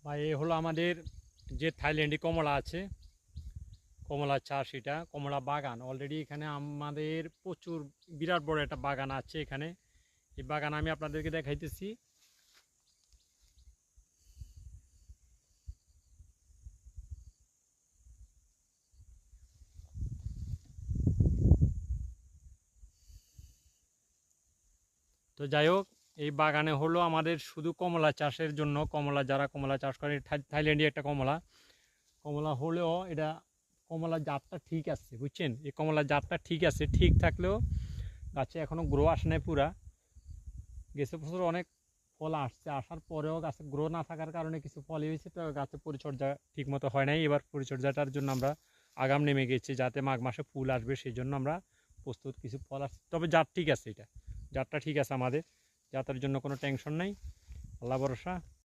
ভাই এ হলো আমাদের যে থাইল্যান্ডি কমলা আছে, কমলা চাষ, এটা কমলা বাগান। অলরেডি এখানে আমাদের প্রচুর বিরাট বড় একটা বাগান আছে এখানে। এই বাগান আমি আপনাদেরকে দেখাইতেছি। তো যাই হোক, এই বাগানে হলো আমাদের শুধু কমলা চাষের জন্য, কমলা যারা কমলা চাষ করে, থাইল্যান্ডি একটা কমলা। কমলা হলেও এটা কমলার জাতটা ঠিক আছে, বুঝছেন? এই কমলার জাতটা ঠিক আছে, ঠিক থাকলেও গাছে এখনও গ্রো আসে নাই পুরা। গেছে বছর অনেক ফল আসছে, আসার পরেও গাছে গ্রো না থাকার কারণে কিছু ফলই হয়েছে, তো গাছের পরিচর্যা ঠিক মতো হয় নাই। এবার পরিচর্যাটার জন্য আমরা আগাম নেমে গেছি, যাতে মাঘ মাসে ফুল আসবে সেই জন্য আমরা প্রস্তুত। কিছু ফল আসছে, তবে জাত ঠিক আছে, এটা জাতটা ঠিক আছে আমাদের, জাতের জন্য কোনো টেনশন নাই, আল্লাহ ভরসা।